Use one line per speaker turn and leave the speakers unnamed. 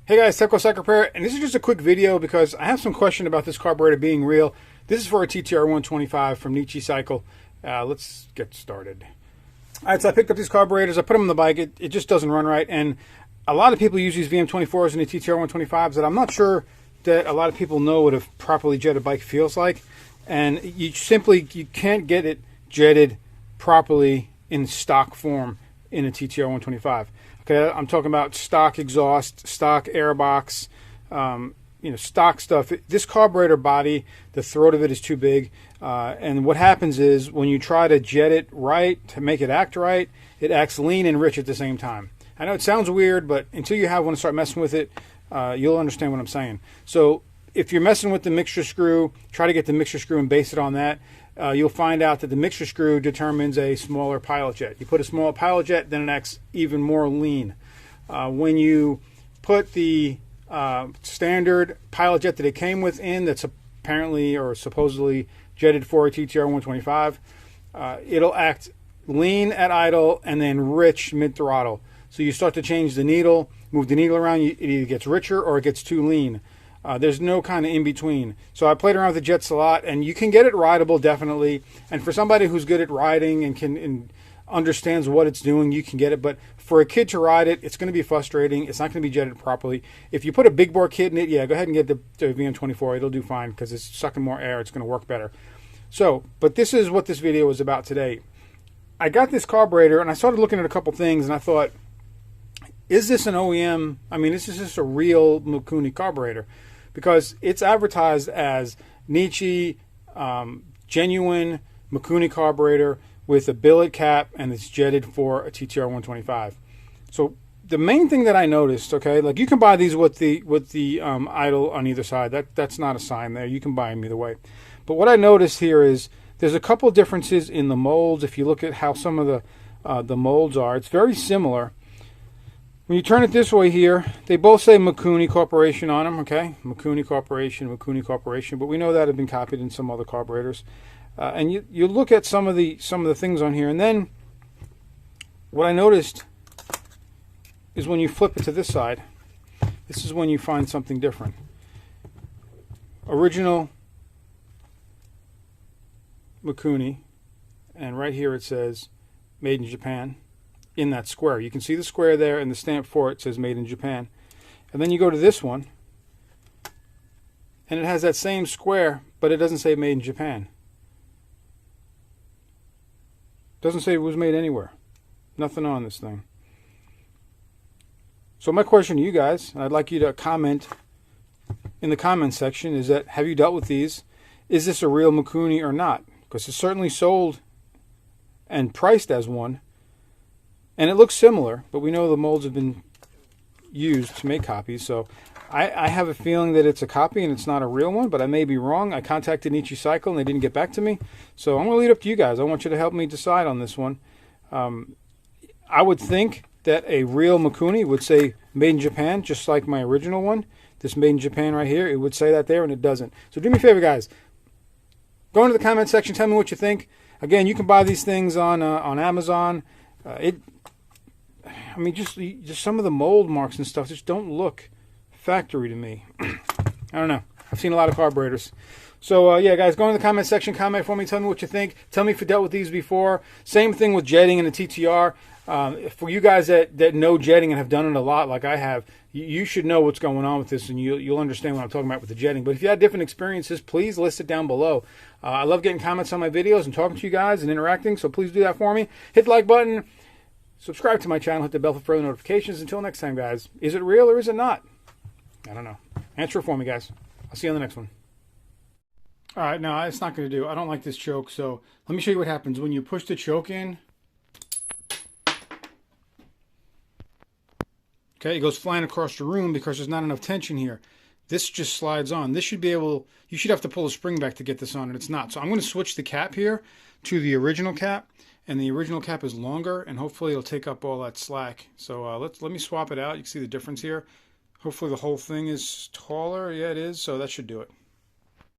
Hey guys, Tepcocyclerepair, and this is just a quick video because I have some question about this carburetor being real. This is for a TTR125 from Mikuni Cycle. Let's get started. All right, so I picked up these carburetors. I put them on the bike. It just doesn't run right, and a lot of people use these VM24s and the TTR125s that I'm not sure that a lot of people know what a properly jetted bike feels like, and you can't get it jetted properly in stock form in a TTR125. Okay, I'm talking about stock exhaust, stock airbox, stock stuff. This carburetor body, the throat of it is too big, and what happens is when you try to jet it right, to make it act right, it acts lean and rich at the same time. I know it sounds weird, but until you have one to start messing with it, you'll understand what I'm saying. So if you're messing with the mixture screw, try to get the mixture screw and base it on that. You'll find out that the mixture screw determines a smaller pilot jet. You put a smaller pilot jet, then it acts even more lean. When you put the standard pilot jet that it came with in, that's apparently or supposedly jetted for a TTR125, it'll act lean at idle and then rich mid-throttle. So you start to change the needle, move the needle around, it either gets richer or it gets too lean. There's no kind of in-between. So I played around with the jets a lot, and you can get it rideable, definitely. And for somebody who's good at riding and understands what it's doing, you can get it. But for a kid to ride it, it's going to be frustrating. It's not going to be jetted properly. If you put a big bore kit in it, yeah, go ahead and get the VM24. It'll do fine because it's sucking more air. It's going to work better. So, but this is what this video is about today. I got this carburetor, and I started looking at a couple things, and I thought, is this an OEM? I mean, is this just a real Mikuni carburetor? Because it's advertised as Nichi genuine Mikuni carburetor with a billet cap, and it's jetted for a TTR125. So the main thing that I noticed, okay, like you can buy these with the idle on either side. That's not a sign there. You can buy them either way. But what I noticed here is there's a couple differences in the molds. If you look at how some of the molds are, it's very similar. When you turn it this way here, they both say Mikuni Corporation on them, okay? Mikuni Corporation, but we know that had been copied in some other carburetors. And you look at some of the things on here, and then what I noticed is when you flip it to this side, this is when you find something different. Original Mikuni, and right here it says Made in Japan. In that square. You can see the square there, and the stamp for it says Made in Japan. And then you go to this one, and it has that same square, but it doesn't say Made in Japan. Doesn't say it was made anywhere. Nothing on this thing. So my question to you guys, and I'd like you to comment in the comment section, is that have you dealt with these? Is this a real Mikuni or not? Because it's certainly sold and priced as one. And it looks similar, but we know the molds have been used to make copies. So I have a feeling that it's a copy and it's not a real one, but I may be wrong. I contacted Mikuni Cycle and they didn't get back to me. So I'm going to leave it up to you guys. I want you to help me decide on this one. I would think that a real Mikuni would say Made in Japan, just like my original one. This Made in Japan right here, it would say that there, and it doesn't. So do me a favor, guys. Go into the comment section. Tell me what you think. Again, you can buy these things on Amazon. I mean, just some of the mold marks and stuff just don't look factory to me. I don't know. I've seen a lot of carburetors. So, yeah, guys, go in the comment section. Comment for me. Tell me what you think. Tell me if you dealt with these before. Same thing with jetting and the TTR. For you guys that know jetting and have done it a lot like I have, you should know what's going on with this, and you'll understand what I'm talking about with the jetting. But if you had different experiences, please list it down below. I love getting comments on my videos and talking to you guys and interacting, so please do that for me. Hit the like button. Subscribe to my channel, hit the bell for further notifications. Until next time, guys, is it real or is it not? I don't know. Answer it for me, guys. I'll see you on the next one. All right, no, it's not going to do. I don't like this choke, so let me show you what happens. When you push the choke in, okay, it goes flying across the room because there's not enough tension here. This just slides on. This should be able, you should have to pull a spring back to get this on, and it's not. So I'm going to switch the cap here to the original cap. And the original cap is longer, and hopefully it'll take up all that slack. So let me swap it out. You can see the difference here. Hopefully the whole thing is taller. Yeah, it is. So that should do it.